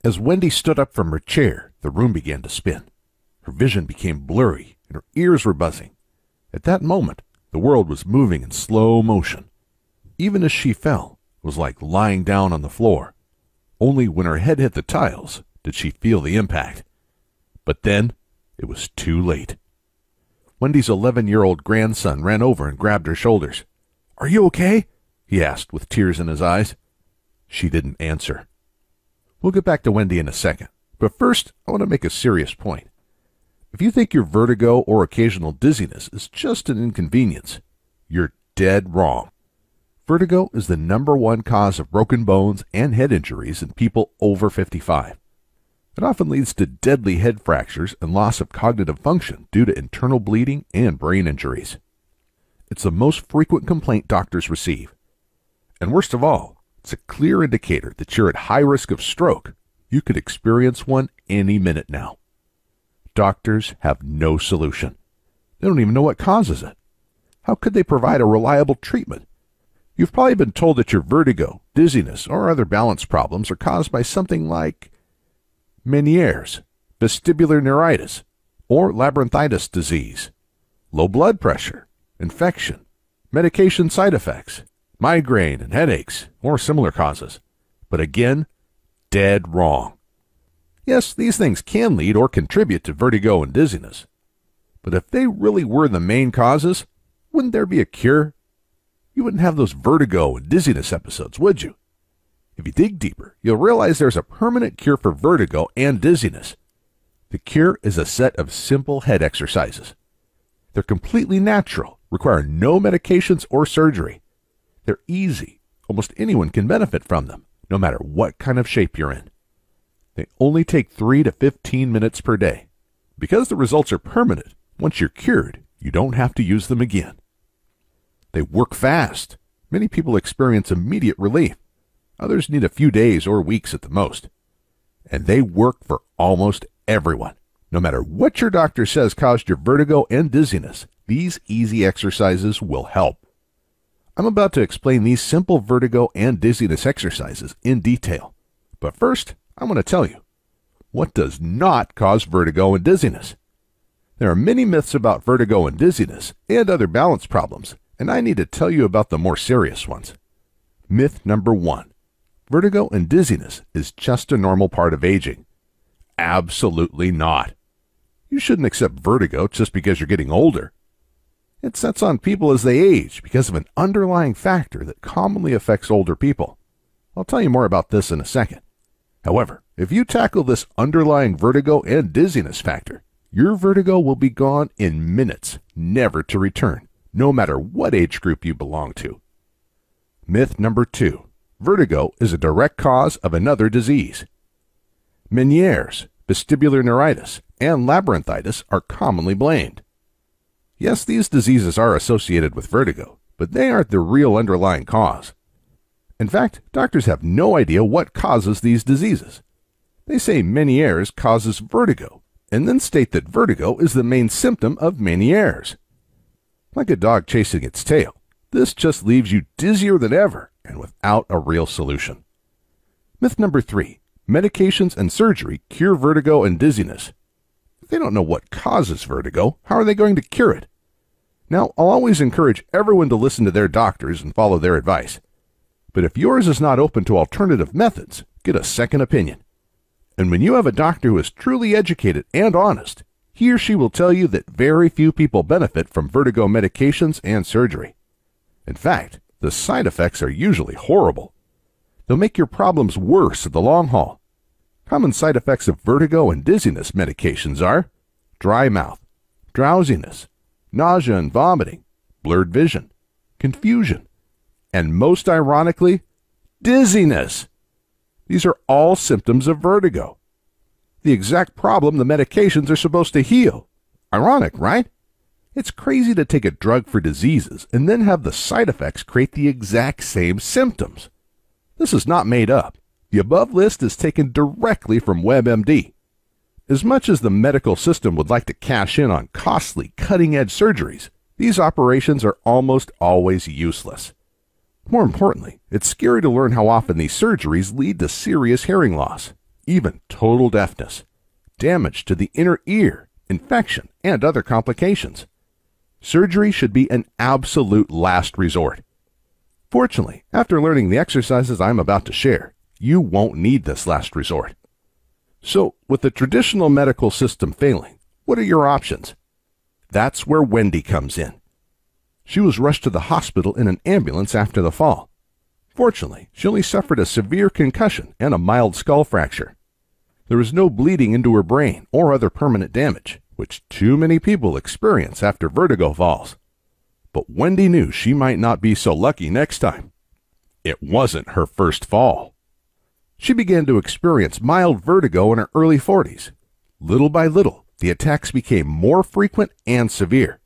As Wendy stood up from her chair, the room began to spin. Her vision became blurry, and her ears were buzzing. At that moment, the world was moving in slow motion. Even as she fell, it was like lying down on the floor. Only when her head hit the tiles did she feel the impact. But then, it was too late. Wendy's 11-year-old grandson ran over and grabbed her shoulders. "Are you okay?" he asked with tears in his eyes. She didn't answer. We'll get back to Wendy in a second, but first I want to make a serious point. If you think your vertigo or occasional dizziness is just an inconvenience, you're dead wrong. Vertigo is the #1 cause of broken bones and head injuries in people over 55. It often leads to deadly head fractures and loss of cognitive function due to internal bleeding and brain injuries. It's the most frequent complaint doctors receive. And worst of all, it's a clear indicator that you're at high risk of stroke. You could experience one any minute now. Doctors have no solution. They don't even know what causes it. How could they provide a reliable treatment? You've probably been told that your vertigo, dizziness, or other balance problems are caused by something like Meniere's, vestibular neuritis, or labyrinthitis disease, low blood pressure, infection, medication side effects, migraine and headaches, or similar causes. But again, dead wrong. Yes, these things can lead or contribute to vertigo and dizziness. But if they really were the main causes, wouldn't there be a cure? You wouldn't have those vertigo and dizziness episodes, would you? If you dig deeper, you'll realize there's a permanent cure for vertigo and dizziness. The cure is a set of simple head exercises. They're completely natural, require no medications or surgery. They're easy. Almost anyone can benefit from them, no matter what kind of shape you're in. They only take 3 to 15 minutes per day. Because the results are permanent, once you're cured, you don't have to use them again. They work fast. Many people experience immediate relief. Others need a few days or weeks at the most. And they work for almost everyone. No matter what your doctor says caused your vertigo and dizziness, these easy exercises will help. I'm about to explain these simple vertigo and dizziness exercises in detail. But first, I want to tell you, what does not cause vertigo and dizziness? There are many myths about vertigo and dizziness and other balance problems, and I need to tell you about the more serious ones. Myth number 1. Vertigo and dizziness is just a normal part of aging. Absolutely not. You shouldn't accept vertigo just because you're getting older. It sets on people as they age because of an underlying factor that commonly affects older people. I'll tell you more about this in a second. However, if you tackle this underlying vertigo and dizziness factor, your vertigo will be gone in minutes, never to return, no matter what age group you belong to. Myth number 2. Vertigo is a direct cause of another disease. Meniere's, vestibular neuritis, and labyrinthitis are commonly blamed. Yes, these diseases are associated with vertigo, but they aren't the real underlying cause. In fact, doctors have no idea what causes these diseases. They say Meniere's causes vertigo, and then state that vertigo is the main symptom of Meniere's. Like a dog chasing its tail, this just leaves you dizzier than ever and without a real solution. Myth number 3. Medications and surgery cure vertigo and dizziness. If they don't know what causes vertigo, how are they going to cure it? Now, I'll always encourage everyone to listen to their doctors and follow their advice. But if yours is not open to alternative methods, get a second opinion. And when you have a doctor who is truly educated and honest, he or she will tell you that very few people benefit from vertigo medications and surgery. In fact, the side effects are usually horrible. They'll make your problems worse in the long haul. Common side effects of vertigo and dizziness medications are dry mouth, drowsiness, nausea and vomiting, blurred vision, confusion, and most ironically, dizziness. These are all symptoms of vertigo. The exact problem the medications are supposed to heal. Ironic, right? It's crazy to take a drug for diseases and then have the side effects create the exact same symptoms. This is not made up. The above list is taken directly from WebMD. As much as the medical system would like to cash in on costly, cutting-edge surgeries, these operations are almost always useless. More importantly, it's scary to learn how often these surgeries lead to serious hearing loss. even total deafness, damage to the inner ear, infection, and other complications. Surgery should be an absolute last resort. Fortunately, after learning the exercises I'm about to share, you won't need this last resort. So, with the traditional medical system failing, what are your options? That's where Wendy comes in. She was rushed to the hospital in an ambulance after the fall. Fortunately, she only suffered a severe concussion and a mild skull fracture. There was no bleeding into her brain or other permanent damage, which too many people experience after vertigo falls. But Wendy knew she might not be so lucky next time. It wasn't her first fall. She began to experience mild vertigo in her early 40s. Little by little, the attacks became more frequent and severe.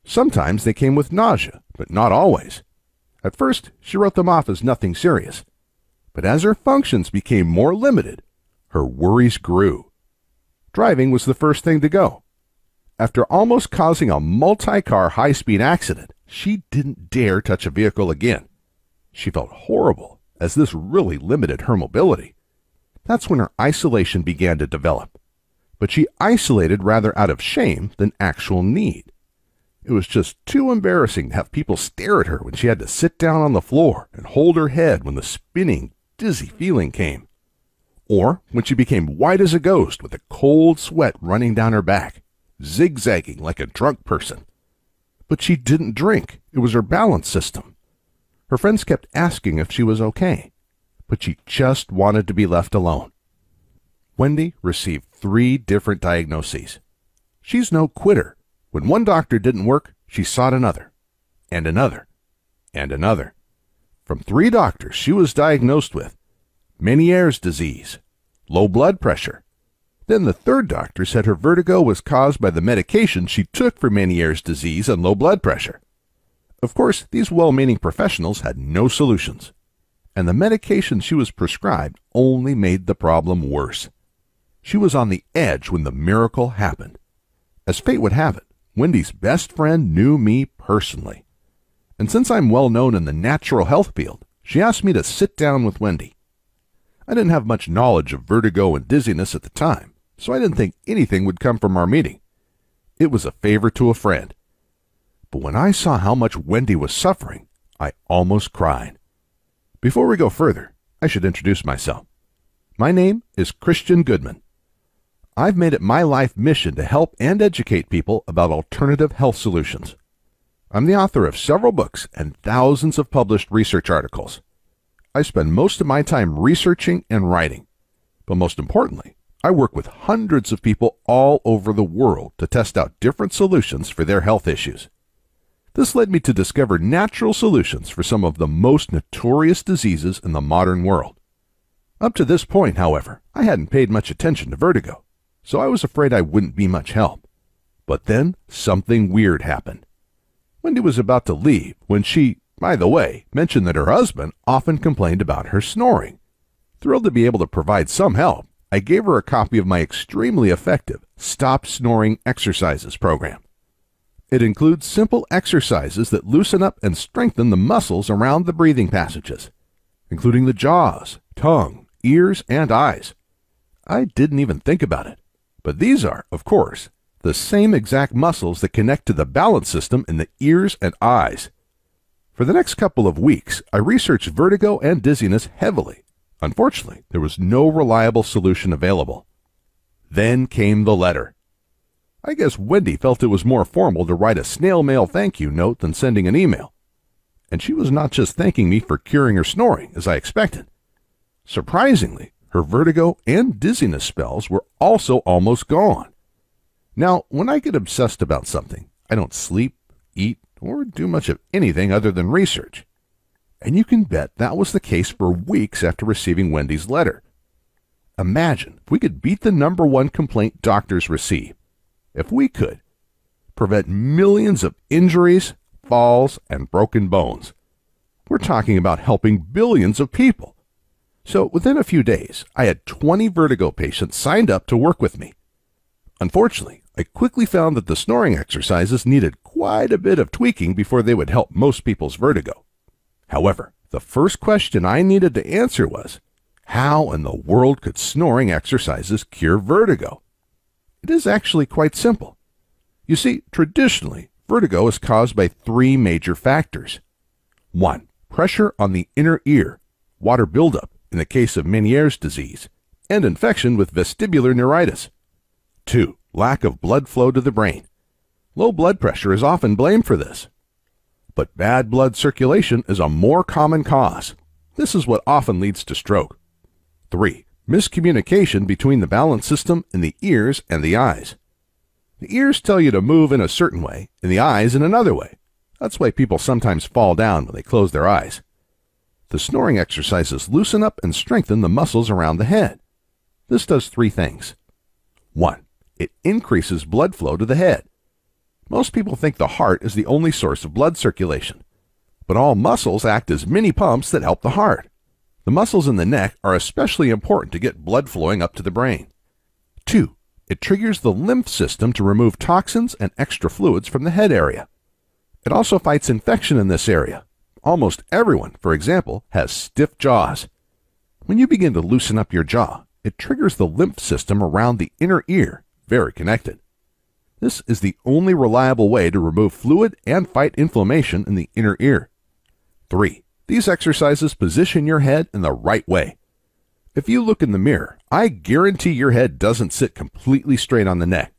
Sometimes they came with nausea, but not always. At first, she wrote them off as nothing serious. But as her functions became more limited, her worries grew. Driving was the first thing to go. After almost causing a multi-car high-speed accident, she didn't dare touch a vehicle again. She felt horrible, as this really limited her mobility. That's when her isolation began to develop. But she isolated rather out of shame than actual need. It was just too embarrassing to have people stare at her when she had to sit down on the floor and hold her head when the spinning, dizzy feeling came. Or when she became white as a ghost with a cold sweat running down her back, zigzagging like a drunk person. But she didn't drink. It was her balance system. Her friends kept asking if she was okay, but she just wanted to be left alone. Wendy received 3 different diagnoses. She's no quitter. When one doctor didn't work, she sought another, and another, and another. From 3 doctors, she was diagnosed with Meniere's disease, low blood pressure. Then the 3rd doctor said her vertigo was caused by the medication she took for Meniere's disease and low blood pressure. Of course, these well-meaning professionals had no solutions, and the medication she was prescribed only made the problem worse. She was on the edge when the miracle happened. As fate would have it, Wendy's best friend knew me personally. And since I'm well known in the natural health field, she asked me to sit down with Wendy. I didn't have much knowledge of vertigo and dizziness at the time, so I didn't think anything would come from our meeting. It was a favor to a friend. But when I saw how much Wendy was suffering, I almost cried. Before we go further, I should introduce myself. My name is Christian Goodman. I've made it my life mission to help and educate people about alternative health solutions. I'm the author of several books and thousands of published research articles. I spend most of my time researching and writing. But most importantly, I work with hundreds of people all over the world to test out different solutions for their health issues. This led me to discover natural solutions for some of the most notorious diseases in the modern world. Up to this point, however, I hadn't paid much attention to vertigo, so I was afraid I wouldn't be much help. But then something weird happened. Wendy was about to leave when she, by the way, mentioned that her husband often complained about her snoring. Thrilled to be able to provide some help, I gave her a copy of my extremely effective Stop Snoring Exercises program. It includes simple exercises that loosen up and strengthen the muscles around the breathing passages, including the jaws, tongue, ears, and eyes. I didn't even think about it. But these are, of course, the same exact muscles that connect to the balance system in the ears and eyes. For the next couple of weeks, I researched vertigo and dizziness heavily. Unfortunately, there was no reliable solution available. Then came the letter. I guess Wendy felt it was more formal to write a snail mail thank you note than sending an email. And she was not just thanking me for curing her snoring, as I expected. Surprisingly, her vertigo and dizziness spells were also almost gone. Now, when I get obsessed about something, I don't sleep, eat, or do much of anything other than research. And you can bet that was the case for weeks after receiving Wendy's letter. Imagine if we could beat the #1 complaint doctors receive. If we could prevent millions of injuries, falls, and broken bones. We're talking about helping billions of people. So within a few days, I had 20 vertigo patients signed up to work with me. Unfortunately, I quickly found that the snoring exercises needed quite a bit of tweaking before they would help most people's vertigo. However, the first question I needed to answer was, How in the world could snoring exercises cure vertigo? It is actually quite simple. You see, traditionally, vertigo is caused by three major factors. 1. Pressure on the inner ear, water buildup in the case of Meniere's disease, and infection with vestibular neuritis. 2. Lack of blood flow to the brain. Low blood pressure is often blamed for this. But bad blood circulation is a more common cause. This is what often leads to stroke. 3. Miscommunication between the balance system in the ears and the eyes. The ears tell you to move in a certain way, and the eyes in another way. That's why people sometimes fall down when they close their eyes. The snoring exercises loosen up and strengthen the muscles around the head. This does three things. 1. It increases blood flow to the head. Most people think the heart is the only source of blood circulation, but all muscles act as mini pumps that help the heart. The muscles in the neck are especially important to get blood flowing up to the brain. 2. It triggers the lymph system to remove toxins and extra fluids from the head area. It also fights infection in this area. Almost everyone, for example, has stiff jaws. When you begin to loosen up your jaw, it triggers the lymph system around the inner ear, very connected. This is the only reliable way to remove fluid and fight inflammation in the inner ear. 3. These exercises position your head in the right way. If you look in the mirror, I guarantee your head doesn't sit completely straight on the neck.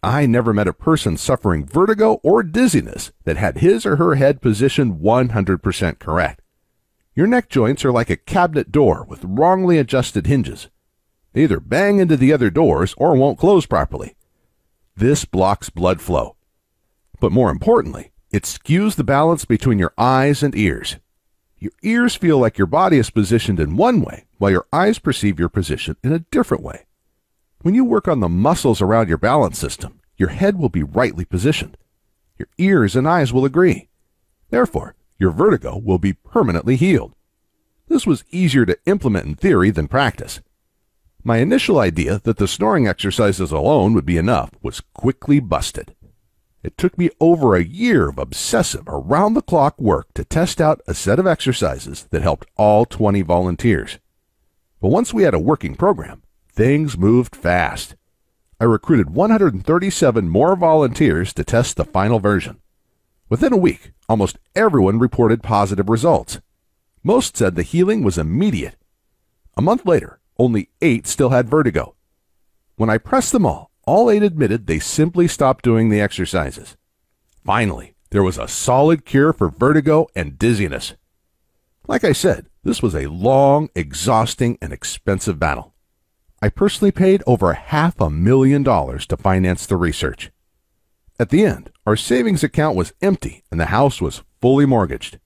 I never met a person suffering vertigo or dizziness that had his or her head positioned 100% correct. Your neck joints are like a cabinet door with wrongly adjusted hinges. They either bang into the other doors or won't close properly. This blocks blood flow. But more importantly, it skews the balance between your eyes and ears. Your ears feel like your body is positioned in one way, while your eyes perceive your position in a different way. When you work on the muscles around your balance system, your head will be rightly positioned. Your ears and eyes will agree. Therefore, your vertigo will be permanently healed. This was easier to implement in theory than practice. My initial idea that the snoring exercises alone would be enough was quickly busted. It took me over a year of obsessive, around-the-clock work to test out a set of exercises that helped all 20 volunteers. But once we had a working program, things moved fast. I recruited 137 more volunteers to test the final version. Within a week, almost everyone reported positive results. Most said the healing was immediate. A month later, only 8 still had vertigo. When I pressed them all 8 admitted they simply stopped doing the exercises. Finally, there was a solid cure for vertigo and dizziness. Like I said, this was a long, exhausting, and expensive battle. I personally paid over $500,000 to finance the research. At the end, our savings account was empty and the house was fully mortgaged.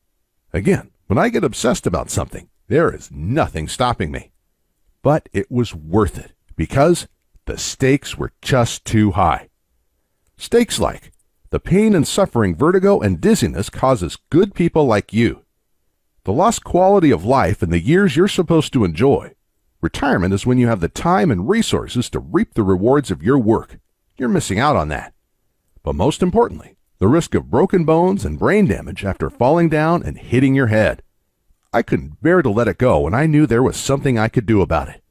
Again, when I get obsessed about something, there is nothing stopping me. But it was worth it because the stakes were just too high. Stakes like the pain and suffering vertigo and dizziness causes good people like you. The lost quality of life in the years you're supposed to enjoy. Retirement is when you have the time and resources to reap the rewards of your work. You're missing out on that. But most importantly, the risk of broken bones and brain damage after falling down and hitting your head. I couldn't bear to let it go, and I knew there was something I could do about it.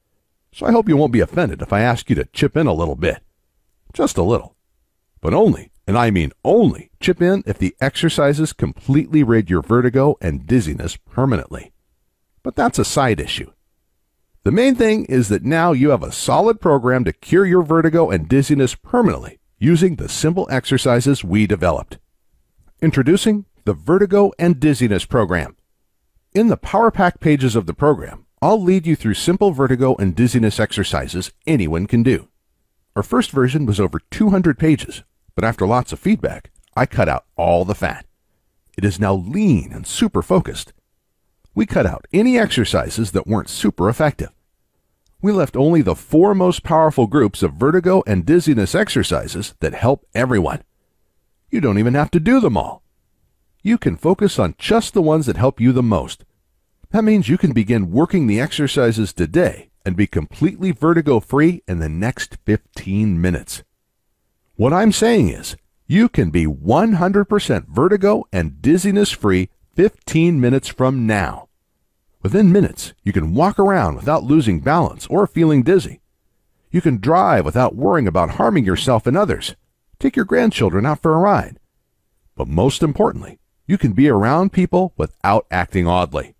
So I hope you won't be offended if I ask you to chip in a little bit. Just a little. But only, and I mean only, chip in if the exercises completely rid your vertigo and dizziness permanently. But that's a side issue. The main thing is that now you have a solid program to cure your vertigo and dizziness permanently using the simple exercises we developed. Introducing the Vertigo and Dizziness Program. In the Power Pack pages of the program, I'll lead you through simple vertigo and dizziness exercises anyone can do. Our first version was over 200 pages, but after lots of feedback, I cut out all the fat. It is now lean and super focused. We cut out any exercises that weren't super effective. We left only the 4 most powerful groups of vertigo and dizziness exercises that help everyone. You don't even have to do them all. You can focus on just the ones that help you the most. That means you can begin working the exercises today and be completely vertigo-free in the next 15 minutes. What I'm saying is, you can be 100% vertigo and dizziness-free 15 minutes from now. Within minutes, you can walk around without losing balance or feeling dizzy. You can drive without worrying about harming yourself and others. Take your grandchildren out for a ride. But most importantly, you can be around people without acting oddly,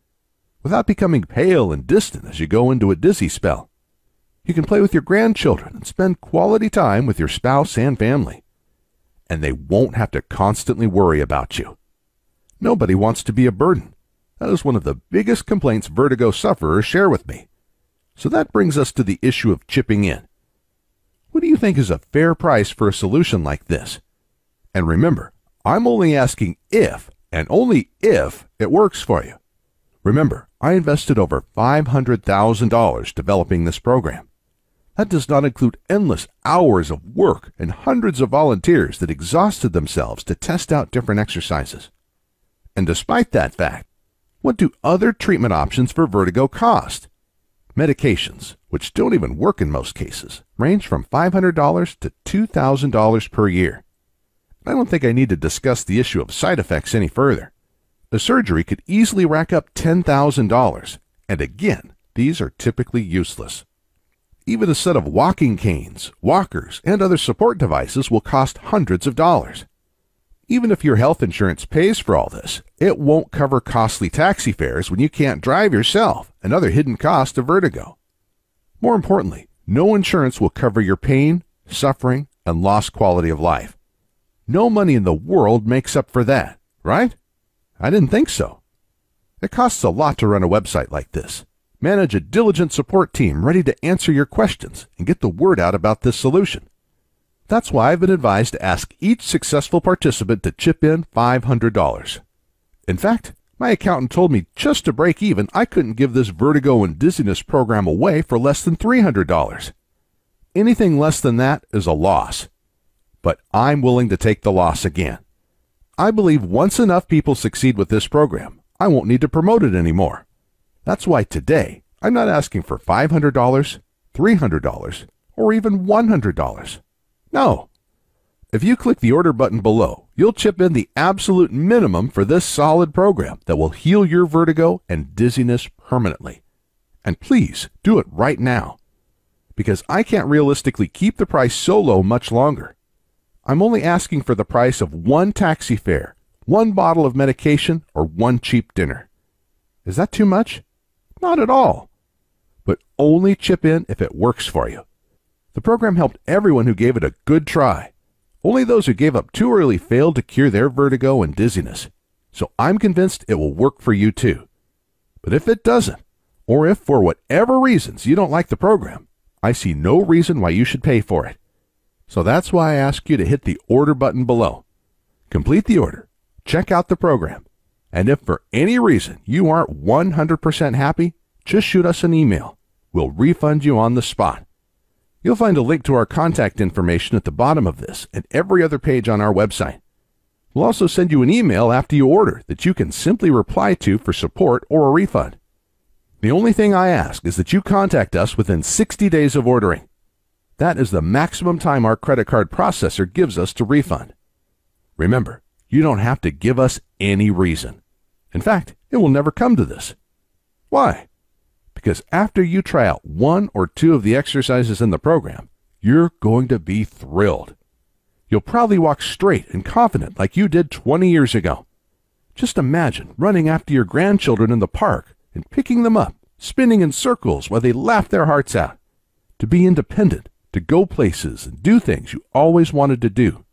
without becoming pale and distant as you go into a dizzy spell. You can play with your grandchildren and spend quality time with your spouse and family. And they won't have to constantly worry about you. Nobody wants to be a burden. That is one of the biggest complaints vertigo sufferers share with me. So that brings us to the issue of chipping in. What do you think is a fair price for a solution like this? And remember, I'm only asking if, and only if, it works for you. Remember, I invested over $500,000 developing this program. That does not include endless hours of work and hundreds of volunteers that exhausted themselves to test out different exercises. And despite that fact, what do other treatment options for vertigo cost? Medications, which don't even work in most cases, range from $500 to $2,000 per year. I don't think I need to discuss the issue of side effects any further. A surgery could easily rack up $10,000, and again, these are typically useless. Even a set of walking canes, walkers, and other support devices will cost hundreds of dollars. Even if your health insurance pays for all this, it won't cover costly taxi fares when you can't drive yourself, and other hidden costs of vertigo. More importantly, no insurance will cover your pain, suffering, and lost quality of life. No money in the world makes up for that, right? I didn't think so. It costs a lot to run a website like this. Manage a diligent support team ready to answer your questions and get the word out about this solution. That's why I've been advised to ask each successful participant to chip in $500. In fact, my accountant told me just to break even, I couldn't give this vertigo and dizziness program away for less than $300. Anything less than that is a loss. But I'm willing to take the loss again. I believe once enough people succeed with this program, I won't need to promote it anymore. That's why today, I'm not asking for $500, $300, or even $100. No. If you click the order button below, you'll chip in the absolute minimum for this solid program that will heal your vertigo and dizziness permanently. And please do it right now, because I can't realistically keep the price so low much longer. I'm only asking for the price of one taxi fare, one bottle of medication, or one cheap dinner. Is that too much? Not at all. But only chip in if it works for you. The program helped everyone who gave it a good try. Only those who gave up too early failed to cure their vertigo and dizziness. So I'm convinced it will work for you too. But if it doesn't, or if for whatever reasons you don't like the program, I see no reason why you should pay for it. So that's why I ask you to hit the order button below. Complete the order, check out the program, and if for any reason you aren't 100% happy, just shoot us an email. We'll refund you on the spot. You'll find a link to our contact information at the bottom of this and every other page on our website. We'll also send you an email after you order that you can simply reply to for support or a refund. The only thing I ask is that you contact us within 60 days of ordering. That is the maximum time our credit card processor gives us to refund. Remember, you don't have to give us any reason. In fact, it will never come to this. Why? Because after you try out one or two of the exercises in the program, you're going to be thrilled. You'll probably walk straight and confident like you did 20 years ago. Just imagine running after your grandchildren in the park and picking them up, spinning in circles while they laugh their hearts out. To be independent, to go places and do things you always wanted to do.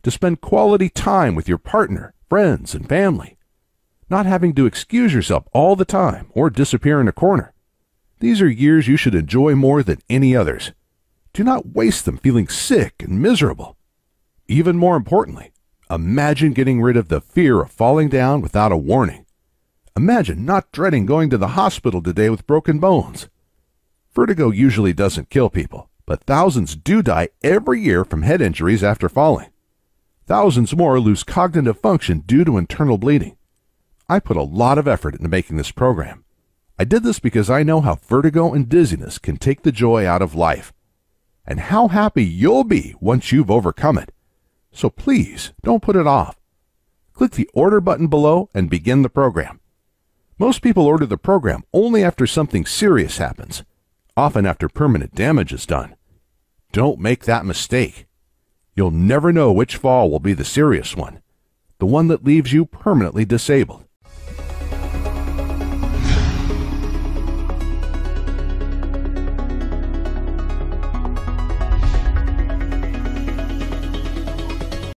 To spend quality time with your partner, friends, and family. Not having to excuse yourself all the time or disappear in a corner. These are years you should enjoy more than any others. Do not waste them feeling sick and miserable. Even more importantly, imagine getting rid of the fear of falling down without a warning. Imagine not dreading going to the hospital today with broken bones. Vertigo usually doesn't kill people, but thousands do die every year from head injuries after falling. Thousands more lose cognitive function due to internal bleeding. I put a lot of effort into making this program. I did this because I know how vertigo and dizziness can take the joy out of life, and how happy you'll be once you've overcome it. So please, don't put it off. Click the order button below and begin the program. Most people order the program only after something serious happens, often after permanent damage is done. Don't make that mistake. You'll never know which fall will be the serious one, the one that leaves you permanently disabled.